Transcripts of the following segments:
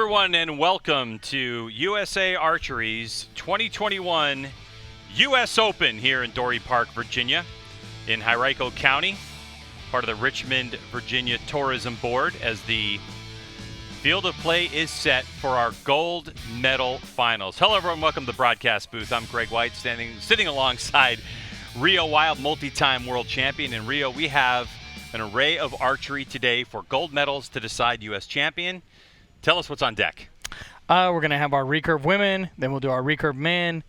everyone, and welcome to USA Archery's 2021 U.S. Open here in Dorey Park, Virginia, in Henrico County, part of the Richmond, Virginia Tourism Board, as the field of play is set for our gold medal finals. Hello, everyone. Welcome to the broadcast booth. I'm Greg White, sitting alongside Rio Wild, multi-time world champion. In Rio, we have an array of archery today for gold medals to decide U.S. champion. Tell us what's on deck. We're going to have our recurve women, then we'll do our recurve men,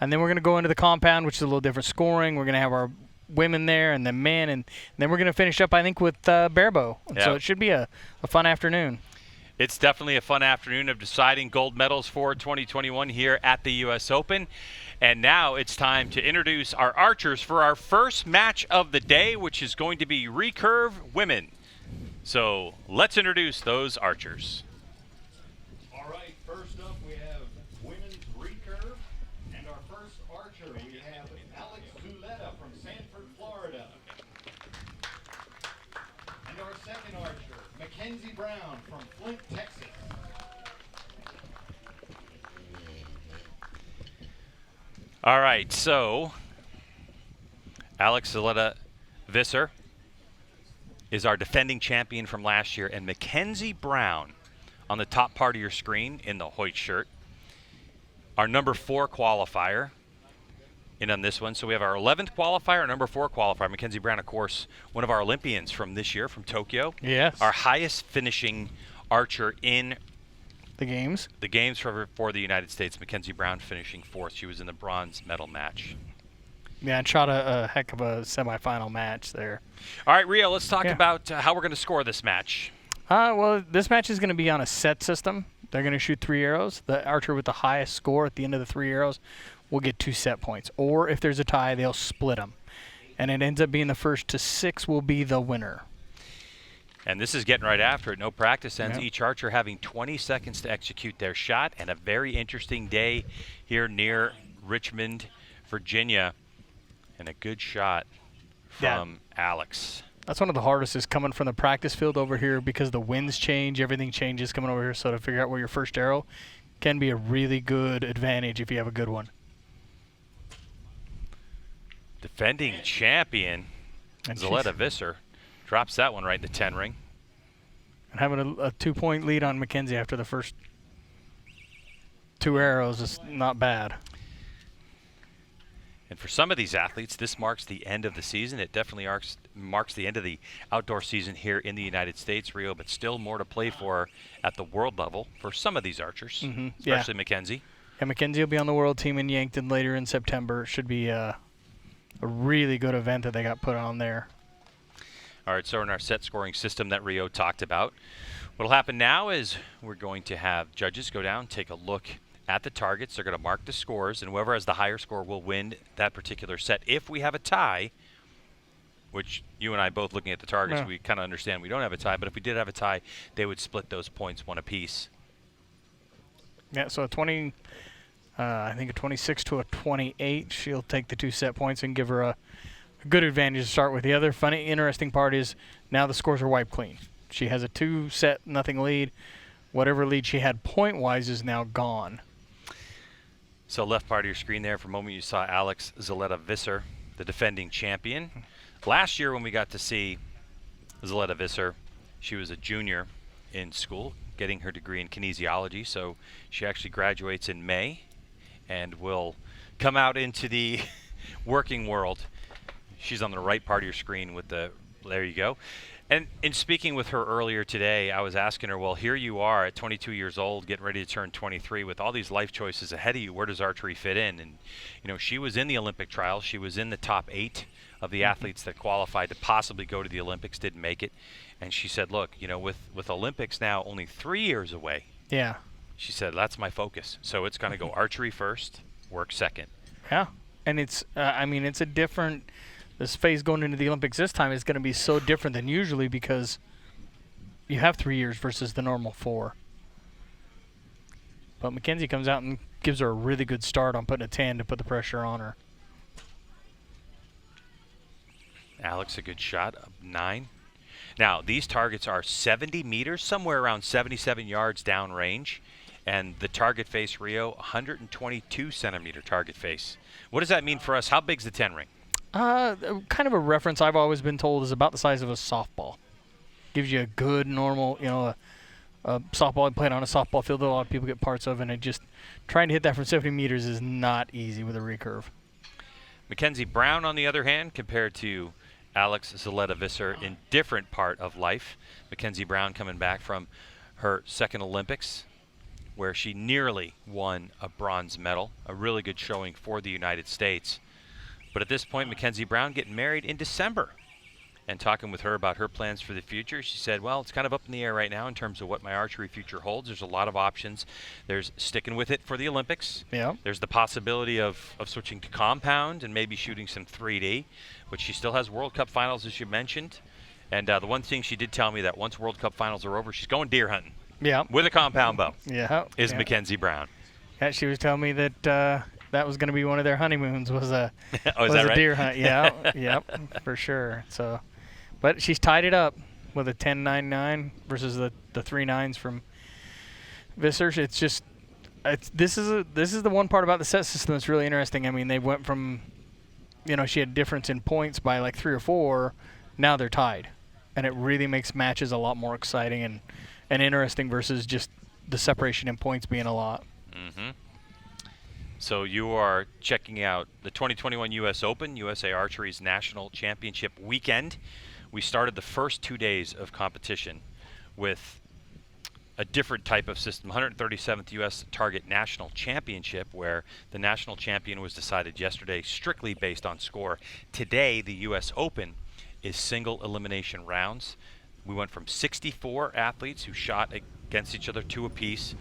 and then we're going to go into the compound, which is a little different scoring. We're going to have our women there and then men, and then we're going to finish up, I think, with barebow. Yep. So it should be a fun afternoon. It's definitely a fun afternoon of deciding gold medals for 2021 here at the U.S. Open. And now it's time to introduce our archers for our first match of the day, which is going to be recurve women. So let's introduce those archers. All right, first up we have women's recurve, and our first archer we have Alex Zuleta from Sanford, Florida. And our second archer, Mackenzie Brown from Flint, Texas. All right, so Alex Zuleta-Visser is our defending champion from last year, and Mackenzie Brown on the top part of your screen in the Hoyt shirt, our number 4 qualifier in on this one. So we have our 11th qualifier, our number 4 qualifier. Mackenzie Brown, of course, one of our Olympians from this year, from Tokyo. Yes. Our highest finishing archer in The games. the games for the United States. Mackenzie Brown finishing 4th. She was in the bronze medal match. Yeah, and shot a heck of a semifinal match there. All right, Rio, let's talk about how we're going to score this match. Well, this match is going to be on a set system. They're going to shoot 3 arrows. The archer with the highest score at the end of the 3 arrows will get 2 set points. Or if there's a tie, they'll split them. And it ends up being the first to 6 will be the winner. And this is getting right after it. No practice ends. Yep. Each archer having 20 seconds to execute their shot. And a very interesting day here near Richmond, Virginia. And a good shot from Alex. That's one of the hardest, is coming from the practice field over here, because the winds change, everything changes coming over here. So to figure out where your first arrow can be a really good advantage if you have a good one. Defending champion, And Zuleta-Visser, drops that one right in the 10 ring. And having a 2-point lead on Mackenzie after the first 2 arrows is not bad. And for some of these athletes, this marks the end of the season. It definitely marks the end of the outdoor season here in the United States, Rio, but still more to play for at the world level for some of these archers, especially Mackenzie. Yeah, Mackenzie will be on the world team in Yankton later in September. It should be a really good event that they got put on there. All right, so in our set scoring system that Rio talked about, what will happen now is we're going to have judges go down, take a look at the targets. They're going to mark the scores, and whoever has the higher score will win that particular set. If we have a tie, which you and I both looking at the targets, we kind of understand we don't have a tie, but if we did have a tie, they would split those points 1 apiece. Yeah, so I think a 26 to a 28. She'll take the 2 set points and give her a good advantage to start with. The other funny, interesting part is now the scores are wiped clean. She has a 2-0 lead. Whatever lead she had point-wise is now gone. So left part of your screen there, for a moment you saw Alex Zuleta-Visser, the defending champion. Last year when we got to see Zuleta-Visser, she was a junior in school, getting her degree in kinesiology. So she actually graduates in May and will come out into the working world. She's on the right part of your screen with the, there you go. And in speaking with her earlier today, I was asking her, well, here you are at 22 years old, getting ready to turn 23 with all these life choices ahead of you. Where does archery fit in? And, you know, she was in the Olympic trials. She was in the top 8 of the athletes that qualified to possibly go to the Olympics, didn't make it. And she said, look, you know, with Olympics now only 3 years away, Yeah. she said, that's my focus. So it's going to go archery first, work second. Yeah. And it's, I mean, it's a different, this phase going into the Olympics this time is going to be so different than usually, because you have 3 years versus the normal 4. But Mackenzie comes out and gives her a really good start on putting a 10 to put the pressure on her. Alex, a good shot, up 9. Now, these targets are 70 meters, somewhere around 77 yards downrange, and the target face, Rio, 122 centimeter target face. What does that mean for us? How big's the 10 ring? Kind of a reference I've always been told is about the size of a softball. Gives you a good normal, a softball played on a softball field that a lot of people get parts of, and it just trying to hit that from 70 meters is not easy with a recurve. Mackenzie Brown, on the other hand, compared to Alex Zuleta-Visser in different part of life. Mackenzie Brown coming back from her second Olympics, where she nearly won a bronze medal, a really good showing for the United States. But at this point, Mackenzie Brown getting married in December. And talking with her about her plans for the future, she said, well, it's kind of up in the air right now in terms of what my archery future holds. There's a lot of options. There's sticking with it for the Olympics. Yeah. There's the possibility of switching to compound and maybe shooting some 3D, but she still has World Cup finals, as you mentioned. And the one thing she did tell me that once World Cup finals are over, she's going deer hunting. Yeah. With a compound bow. Yeah. Is Mackenzie Brown. Yeah, she was telling me that that was going to be one of their honeymoons was a Oh, is that a right? deer hunt. Yeah. Yep, for sure. So, but she's tied it up with a 10.99 versus the 3.9s from Visser. It's just this is the one part about the set system that's really interesting. I mean, they went from she had difference in points by like 3 or 4. Now they're tied, and it really makes matches a lot more exciting and interesting versus just the separation in points being a lot. Mm-hmm. So you are checking out the 2021 U.S. Open, USA Archery's National Championship weekend. We started the first 2 days of competition with a different type of system, 137th U.S. Target National Championship, where the national champion was decided yesterday strictly based on score. Today, the U.S. Open is single elimination rounds. We went from 64 athletes who shot against each other 2 apiece.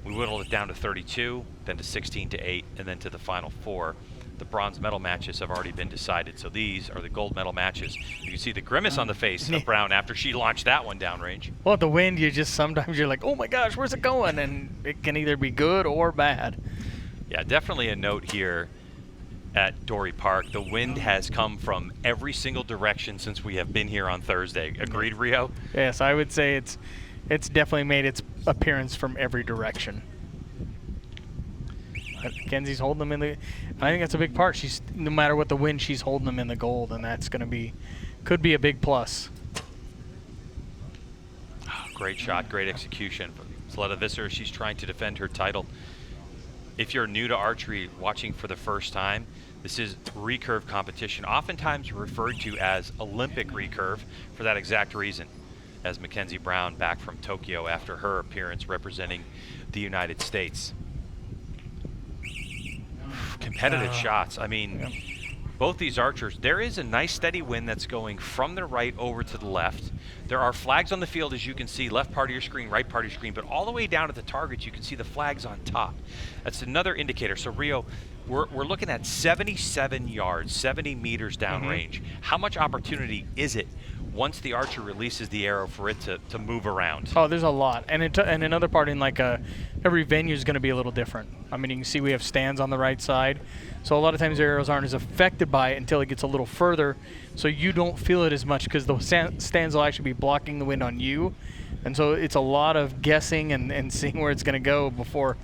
We whittled it down to 32, then to 16 to 8, and then to the final 4. The bronze medal matches have already been decided, so these are the gold medal matches. You can see the grimace on the face of Brown after she launched that one downrange. Well, the wind, sometimes you're like, oh my gosh, where's it going? And it can either be good or bad. Yeah, definitely a note here at Dory Park. The wind has come from every single direction since we have been here on Thursday. Agreed, Rio? Yes, I would say it's definitely made its appearance from every direction. Mackenzie's holding them in the. I think that's a big part. She's no matter what the wind, she's holding them in the gold, and that's going to could be a big plus. Oh, great shot, great execution. Zuleta-Visser, she's trying to defend her title. If you're new to archery, watching for the first time, this is recurve competition, oftentimes referred to as Olympic recurve for that exact reason, as Mackenzie Brown back from Tokyo after her appearance representing the United States. Competitive shots. I mean, both these archers, there is a nice steady wind that's going from the right over to the left. There are flags on the field, as you can see, left part of your screen, right part of your screen, but all the way down at the targets, you can see the flags on top. That's another indicator. So, Rio, we're looking at 77 yards, 70 meters downrange. How much opportunity is it once the archer releases the arrow for it to move around? Oh, there's a lot. And and another part in every venue is going to be a little different. I mean, you can see we have stands on the right side. So a lot of times the arrows aren't as affected by it until it gets a little further. So you don't feel it as much because the stands will actually be blocking the wind on you. And so it's a lot of guessing and seeing where it's going to go before.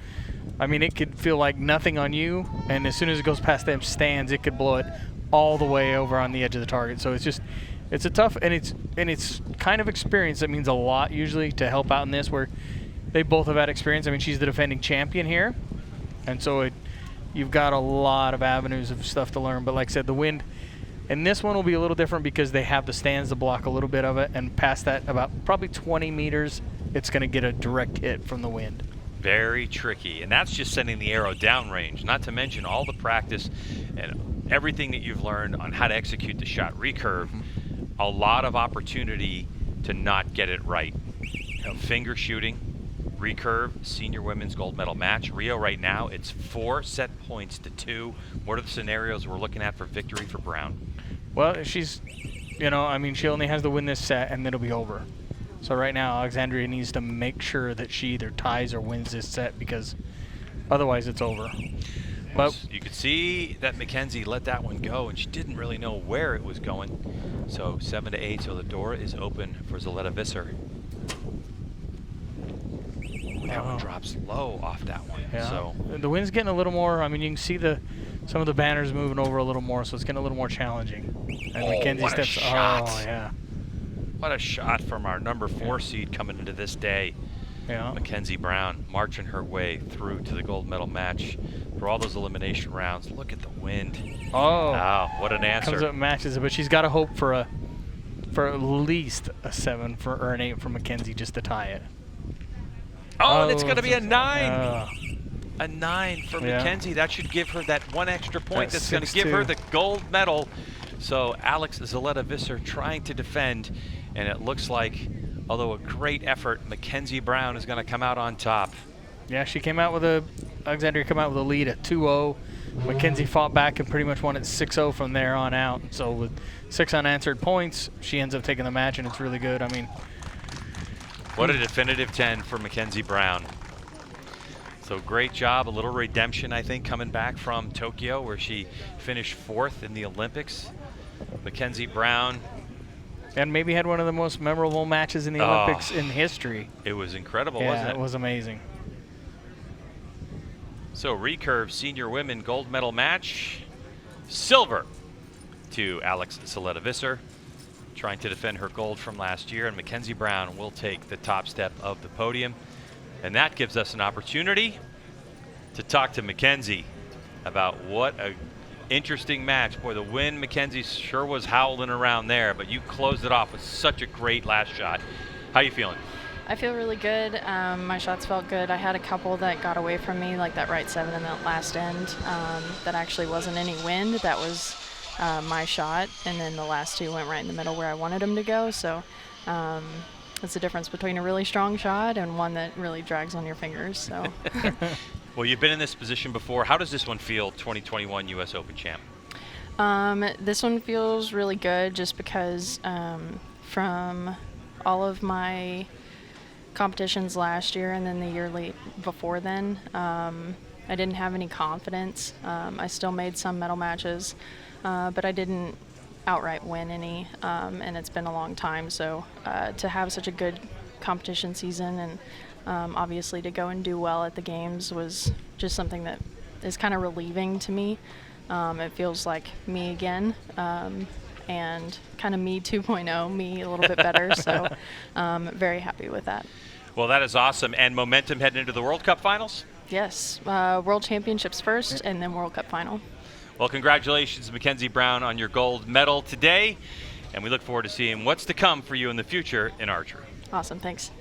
I mean, it could feel like nothing on you. And as soon as it goes past them stands, it could blow it all the way over on the edge of the target. So it's a tough, and it's kind of experience that means a lot usually to help out in this, where they both have had experience. I mean, she's the defending champion here, and so you've got a lot of avenues of stuff to learn. But like I said, the wind, and this one will be a little different because they have the stands to block a little bit of it, and past that about probably 20 meters, it's going to get a direct hit from the wind. Very tricky, and that's just sending the arrow downrange, not to mention all the practice and everything that you've learned on how to execute the shot recurve. A lot of opportunity to not get it right. Finger shooting, recurve, senior women's gold medal match. Rio right now, it's 4 set points to 2. What are the scenarios we're looking at for victory for Brown? Well, she's, I mean, she only has to win this set and then it'll be over. So right now, Alexandria needs to make sure that she either ties or wins this set because otherwise it's over. But you could see that Mackenzie let that one go, and she didn't really know where it was going. So 7-8, so the door is open for Zuleta-Visser. That one drops low off that one. Yeah. So The wind's getting a little more, I mean, you can see some of the banners moving over a little more, so it's getting a little more challenging. And Mackenzie what a steps, shot. oh yeah. what a shot from our number 4 seed coming into this day. Yeah. Mackenzie Brown marching her way through to the gold medal match for all those elimination rounds. Look at the wind. Oh. Wow, what an answer. Comes up and matches it, but she's got to hope for at least a 7 or an 8 for Mackenzie just to tie it. Oh, and it's going to be a 9. A A 9 for Yeah. Mackenzie. That should give her that 1 extra point. That's That's going to give her 6-2. the gold medal. So Alex Zuleta-Visser trying to defend, and it looks like, although a great effort, Mackenzie Brown is going to come out on top. Yeah, she came out with Alexandria came out with a lead at 2-0. Mackenzie fought back and pretty much won at 6-0 from there on out. So with 6 unanswered points, she ends up taking the match, and it's really good. I mean, What a definitive 10 for Mackenzie Brown. So great job, a little redemption, I think, coming back from Tokyo, where she finished 4th in the Olympics. Mackenzie Brown. and maybe had one of the most memorable matches in the Olympics in history. It was incredible, Yeah, wasn't it? it was amazing. So Recurve Senior Women Gold Medal match. Silver to Alex Zuleta-Visser, trying to defend her gold from last year, and Mackenzie Brown will take the top step of the podium. And that gives us an opportunity to talk to Mackenzie about what a interesting match. Boy, the wind, Mackenzie, sure was howling around there, but you closed it off with such a great last shot. How you feeling? I feel really good. My shots felt good. I had a couple that got away from me, like that right 7 in that last end. That actually wasn't any wind. That was my shot. And then the last 2 went right in the middle where I wanted them to go. So that's the difference between a really strong shot and one that really drags on your fingers. So. Well, you've been in this position before. How does this one feel, 2021 U.S. Open champ? This one feels really good just because from all of my competitions last year and then the year before then, I didn't have any confidence. I still made some medal matches, but I didn't outright win any, and it's been a long time. So to have such a good competition season and obviously to go and do well at the games was just something that is kind of relieving to me. It feels like me again. And kind of me 2.0, me a little bit better. So very happy with that. Well, that is awesome. And momentum heading into the World Cup finals? Yes, World Championships first and then World Cup final. Well, congratulations, Mackenzie Brown, on your gold medal today. And we look forward to seeing what's to come for you in the future in archery. Awesome, thanks.